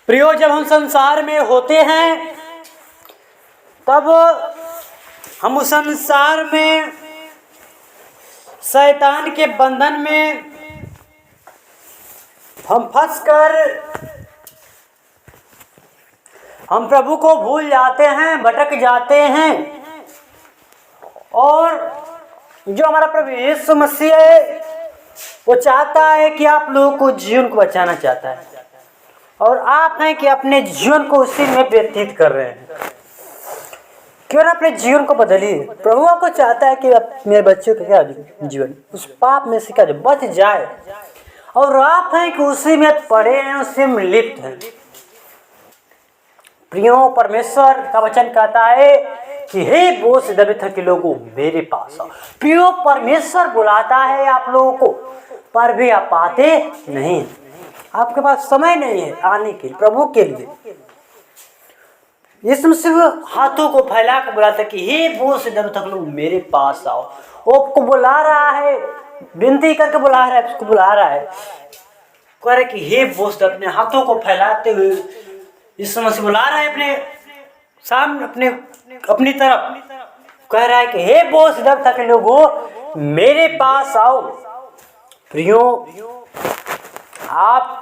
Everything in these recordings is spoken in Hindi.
प्रियो, जब हम संसार में होते हैं तब हम उस संसार में शैतान के बंधन में हम फंसकर हम प्रभु को भूल जाते हैं, भटक जाते हैं। और जो हमारा प्रभु यीशु मसीह है वो चाहता है कि आप लोगों को जीवन को बचाना चाहता है, और आप हैं कि अपने जीवन को उसी में व्यतीत कर रहे हैं। क्यों ना अपने जीवन को बदलिए। प्रभु आपको चाहता है कि मेरे बच्चों का क्या जीवन उस पाप में से क्या बच जाए, और आप हैं कि उसी में पड़े हैं, उसी में लिप्त हैं। प्रियो, परमेश्वर का वचन कहता है कि हे बोझ से दबे थके लोगों मेरे पास आओ। प्रियो, परमेश्वर बुलाता है आप लोगों को, पर भी आप आते नहीं। आपके पास समय नहीं है आने के प्रभु के लिए। यीशु मसीह हाथों को फैला कर बुलाता है कि हे बोझ से दबे थके लोग मेरे पास आओ। वो आपको बुला रहा है, विनती करके बुला रहा है, उसको बुला रहा है, कह रहा है कि हे बोझ, अपने हाथों को फैलाते हुए यीशु मसीह बुला रहा है अपने सामने, अपनी तरफ कह रहा है कि हे बोझ से दबे थके लोगों मेरे पास आओ। प्रियो, आप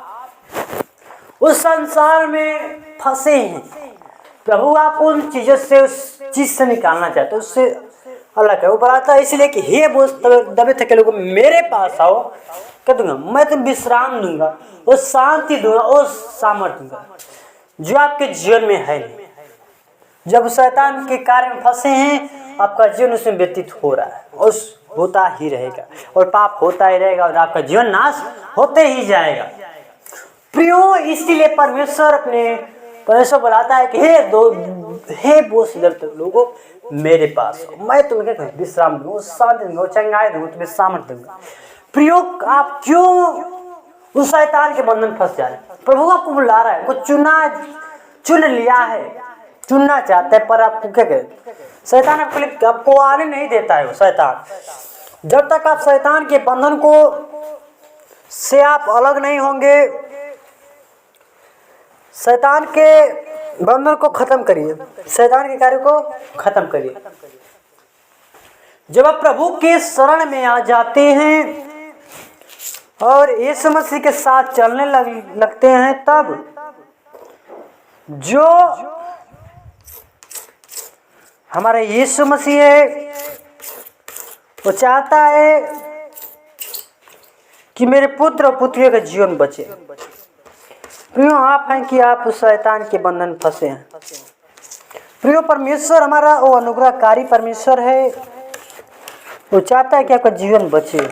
उस संसार में फंसे हैं। प्रभु आपको उन चीजों से, उस चीज से निकालना चाहते, उससे अलग है। वो बताता है इसलिए कि हे बोझ दबे थके लोगों मेरे पास आओ, क्या दूंगा मैं, तुम विश्राम दूंगा, वो शांति दूंगा, वो सामर्थ्य दूंगा जो आपके जीवन में है नहीं। जब शैतान के कार्य में फंसे हैं, आपका जीवन उसमें व्यतीत हो रहा है, और होता ही रहेगा, और पाप होता ही रहेगा, और आपका जीवन नाश होते ही जाएगा। प्रियो, इसलिए परमेश्वर बुलाता है कि हे बोझ से दबे थके लोगों मेरे पास आओ, मैं तुम्हें क्या विश्राम दूंगा, शांति दूंगा, चंगाई दूंगा, तुम्हें सामर्थ्य दूंगा। प्रियो, आप क्यों उस शैतान के बंधन में फंस जा रहे हैं? प्रभु आपको बुला रहा है, वो चुन लिया है, चुनना चाहता है, पर आपको क्या करें? शैतान आपको आने नहीं देता है। वो शैतान, जब तक आप शैतान के बंधन को से आप अलग नहीं होंगे, शैतान के बंधन को खत्म करिए, शैतान के कार्य को खत्म करिए। जब आप प्रभु के शरण में आ जाते हैं और यीशु मसीह के साथ चलने लगते हैं, तब जो हमारा यीशु मसीह है वो चाहता है कि मेरे पुत्र और पुत्रियों का जीवन बचे। प्रियो, आप हैं कि आप उस शैतान के बंधन में फंसे हैं। प्रियो, परमेश्वर हमारा वो अनुग्रहकारी परमेश्वर है, वो चाहता है कि आपका जीवन बचे,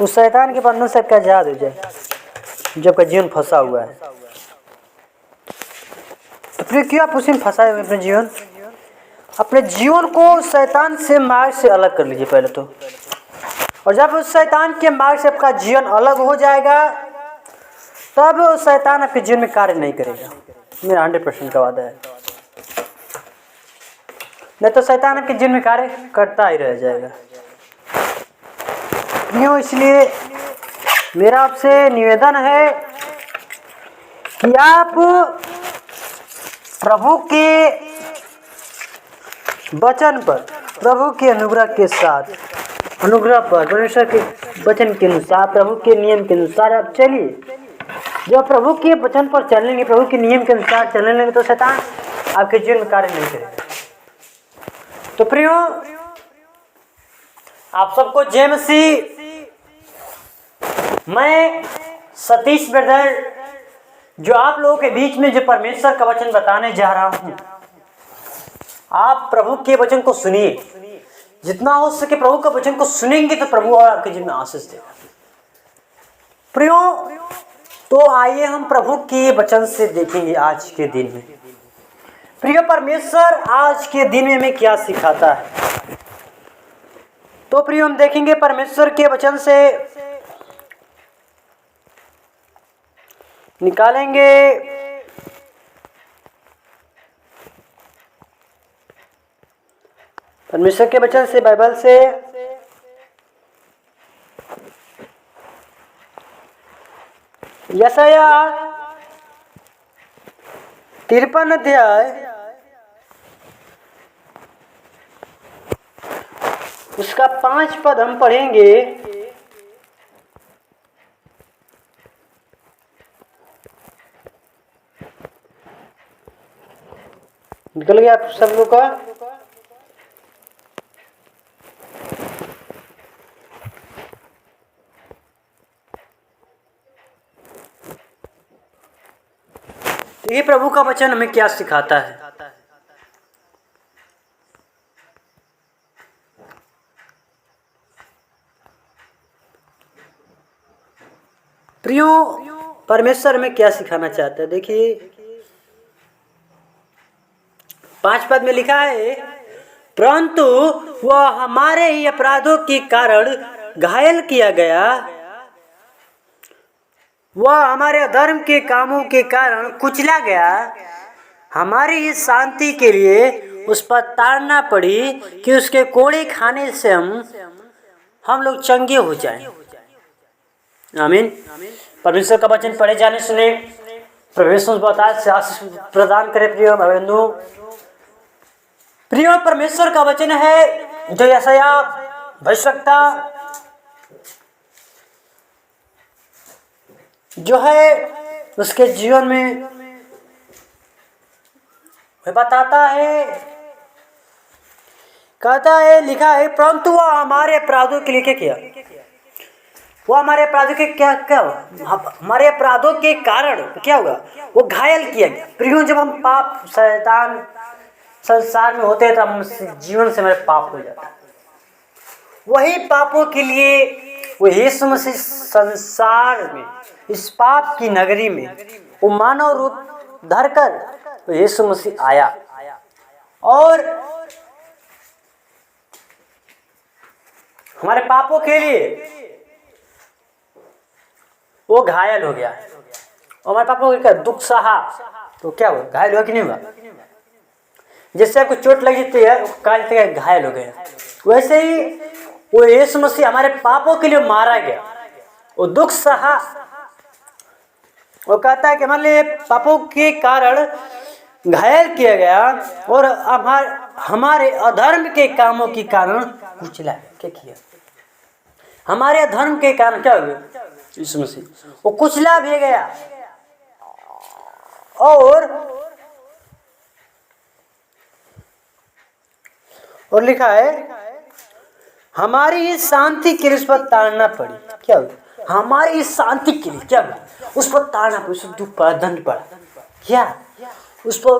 उस शैतान के बंधन से आपका आजाद हो जाए जब का जीवन फंसा हुआ है। तो फिर क्यों आप उसी में फंसाए हुए अपने जीवन को शैतान से मार्ग से अलग कर लीजिए पहले तो। और जब उस शैतान के मार्ग से आपका जीवन अलग हो जाएगा, तब उस शैतान आपके जीवन में कार्य नहीं करेगा। मेरा 100% का वादा है। नहीं तो शैतान आपके जीवन में कार्य करता ही रह जाएगा। क्यों? इसलिए मेरा आपसे निवेदन है कि आप प्रभु के वचन पर, प्रभु के अनुग्रह के साथ, अनुग्रह पर, परमेश्वर के वचन के अनुसार, प्रभु के नियम के अनुसार आप चलिए। जब प्रभु के वचन पर चलेंगे, प्रभु के नियम के अनुसार चलने लगेंगे, तो शैतान आपके जीवन में कार्य नहीं करेगा। तो प्रियो, आप सबको जय मसीह। मैं सतीश ब्रदर जो आप लोगों के बीच में जो परमेश्वर का वचन बताने जा रहा हूं, आप प्रभु के वचन को सुनिए। जितना हो सके प्रभु के वचन को सुनेंगे तो प्रभु और आपके जीवन में आशीष देगा। प्रियो, तो आइए हम प्रभु के वचन से देखेंगे आज के दिन में। प्रियो, परमेश्वर आज के दिन में हमें क्या सिखाता है। तो प्रियो, हम देखेंगे परमेश्वर के वचन से निकालेंगे परमेश्वर के वचन से, बाइबल से यशायाह 53 अध्याय उसका 5 पद हम पढ़ेंगे। निकल गया आप सब लोग का? ये प्रभु का वचन हमें क्या सिखाता है? प्रियो, परमेश्वर हमें क्या सिखाना चाहता है? देखिए 5 पद में लिखा है, परंतु वह हमारे ही अपराधों के कारण घायल किया गया, वह हमारे अधर्म के कामों के कारण कुचला गया, हमारी ही शांति के लिए उस पर ताड़ना पड़ी कि उसके कोड़े खाने से हम लोग चंगे हो जाएं। आमीन। परमेश्वर का वचन पढ़े जाने सुने, परमेश्वर बताए से आशीष प्रदान करे। प्रियो बंधु, प्रियो, परमेश्वर का वचन है जो यशायाह भविष्यवक्ता जो है उसके जीवन में बताता है, कहता है, लिखा है, परंतु वह हमारे अपराधों के लिए क्या किया? वो हमारे अपराधों के क्या हुआ? हमारे अपराधों के कारण क्या हुआ? वो घायल किया गया। प्रियो, जब हम पाप शैतान संसार में होते हैं तो हम जीवन से हमारे पाप हो जाता है। वही पापों के लिए वो यीशु मसीह संसार में, इस पाप की नगरी में वो मानव रूप धरकर तो यीशु मसीह आया और हमारे पापों के लिए वो घायल हो गया और हमारे पापों के क्या दुख सहा तो क्या हुआ? घायल हुआ कि नहीं हुआ? जिससे आपको चोट लग जाती है, घायल हो गया। वैसे ही वो यीशु मसीह हमारे पापों के लिए मारा गया, वो दुख सहा। वो कहता है कि हमारे पापों के कारण घायल किया गया और हमारे अधर्म के कामों के कारण कुचला। क्या किया? हमारे अधर्म के कारण क्या हो गया? यीशु मसीह वो कुचला भी गया और लिखा है, हमारी शांति के लिए उस पर ताड़ना पड़ी। क्या हुआ? हमारी शांति के लिए क्या हुआ? उस पर ताड़ना पड़ी, उस दुख पड़ा, दंड पड़ा। क्या? उस पर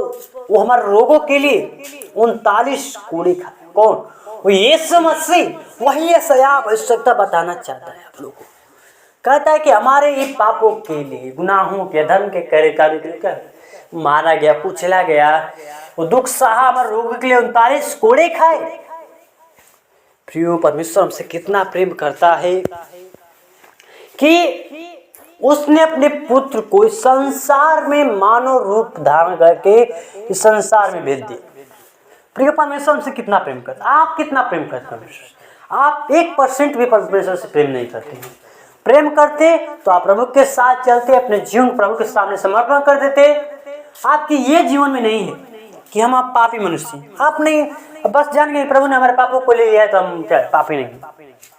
वो हमारे रोगों के लिए 39 कोड़े खा। कौन? वो यीशु मसीह। वही यशायाह भविष्यवक्ता बताना चाहता है आप लोगों को। कहता है कि हमारे ही पापों के लिए, गुनाहों के, धर्म के कार्य के लिए क्या मारा गया, कुचला गया, वो दुख सहा, हमारे रोग के लिए 39 कोड़े खाए। प्रियो, परमेश्वर हमसे कितना प्रेम करता है कि उसने अपने पुत्र को इस संसार में मानव रूप धारण करके इस संसार में भेज दिया। प्रियो, परमेश्वर हमसे कितना प्रेम करता है। आप कितना प्रेम करते हैं परमेश्वर? आप 1% भी परमेश्वर से प्रेम नहीं करते हैं। प्रेम करते तो आप प्रभु के साथ चलते, अपने जीवन प्रभु के सामने समर्पण कर देते। आपकी ये जीवन में नहीं है कि हम आप पापी मनुष्य। आप नहीं बस जान गए प्रभु ने हमारे पापों को ले लिया है तो हम क्या पापी नहीं,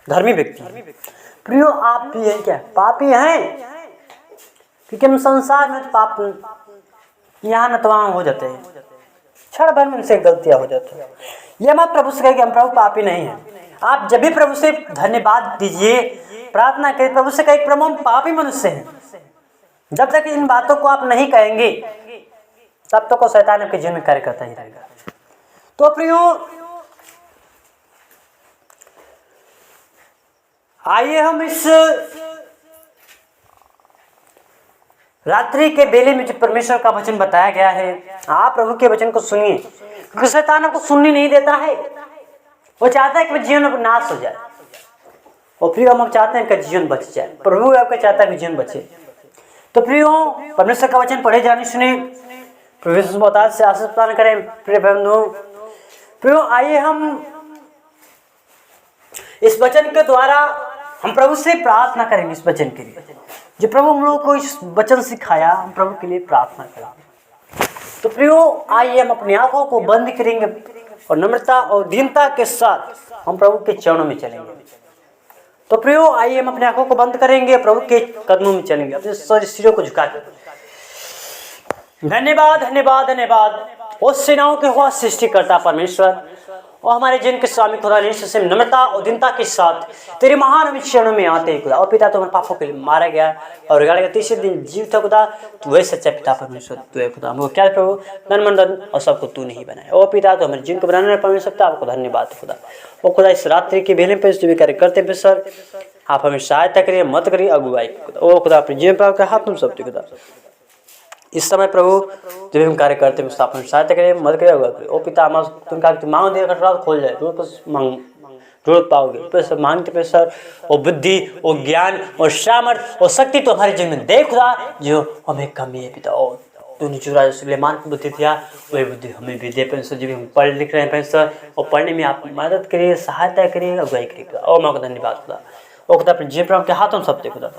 धर्मी व्यक्ति हैं। प्रियो, आप भी है क्या? पापी हैं, क्योंकि हम संसार में तो पाप यहाँ न तो वहाँ हो जाते हैं, क्षण भर में उनसे गलतियां हो जाती हैं। ये मत प्रभु से कहे कि हम प्रभु पापी नहीं हैं। आप जब भी प्रभु से धन्यवाद दीजिए, प्रार्थना करिए, प्रभु से कहे प्रभु हम पापी मनुष्य हैं। जब तक इन बातों को आप नहीं कहेंगे तब तक शैतान आपके जीवन में कार्य करता ही रहेगा। तो प्रियो, आइए हम इस रात्रि के बेले में जो परमेश्वर का वचन बताया गया है, आप प्रभु के वचन को सुनिए, क्योंकि शैतान आपको सुनने नहीं देता है। वो चाहता है कि जीवन नाश हो जाए और प्रियो, हम चाहते हैं कि जीवन बच जाए। प्रभु आपका चाहता है कि जीवन बचे। तो प्रियो, परमेश्वर का वचन पढ़े जाने सुने, परमेश्वर बहुत से आशीष प्रदान करें। प्रिय बंधु, प्रियो, आइए हम इस वचन के द्वारा हम प्रभु से प्रार्थना करेंगे। इस वचन के लिए जो प्रभु हम लोगों को इस वचन सिखाया, हम प्रभु के लिए प्रार्थना करेंगे। तो प्रियो आइए हम अपनी आंखों को बंद करेंगे और नम्रता और दीनता के साथ हम प्रभु के चरणों में चलेंगे। तो प्रियो आइए हम अपनी आंखों को बंद करेंगे, प्रभु के कदमों में चलेंगे, अपने सिरों को झुकाकर। धन्यवाद धन्यवाद धन्यवाद उस सेनाओं के हुआ सृष्टिकर्ता परमेश्वर और हमारे जिनके स्वामी खुदा यीशु से नम्रता और दीनता के साथ तेरे महान चरणों में आते हैं खुदा। और पिता तो हमारे पापों के लिए मारा गया और गाड़ेगा तीसरे दिन जीवित है खुदा। तू वही सच्चा पिता परमेश्वर तू है खुदा। हमको क्या प्रभु तन मन धन और सबको तू नहीं बनाया। ओ पिता तो हमारे जिनको बनाने परमेश्वर आपको धन्यवाद खुदा। ओ खुदा इस रात्रि के बेले पे जो भी कार्य करते हैं सर आप हमें सहायता करिए, मत करिए अगुवाई खुदा। ओ खुदा अपने जीवन पर हाथ में सब खुदा। इस समय प्रभु जब हम कार्य करते हैं स्थापन सहायता करें, मदद करें, अगुवाई करें। ओ पिता हमारा तुम कहा मांग देगा रात खोल जाए तो बस मांग जरूरत पाओगे। पैसा मांगते पे सर और बुद्धि और ज्ञान और सामर्थ और शक्ति तो हमारे जीवन में दे खुदा जो हमें कमी है पिता। और तूने जो राजा सुलेमान को बुद्धि दिया वही बुद्धि हमें भी दे पेंसर। जब हम पढ़ लिख रहे हैं पेंसर और पढ़ने में आप मदद करिए, सहायता करिए, अगुवाई करिए। और माँ को धन्यवाद खुदा। और खुदा अपने जीवन के हाथों में सब दे खुदा।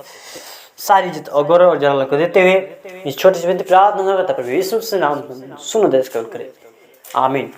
सारी इज्जत और गौरव और जलाल को देते हुए इस छोटे से विनती प्रार्थना करता प्रभु यीशु से नाम सुनो देश कबूल करे। आमीन।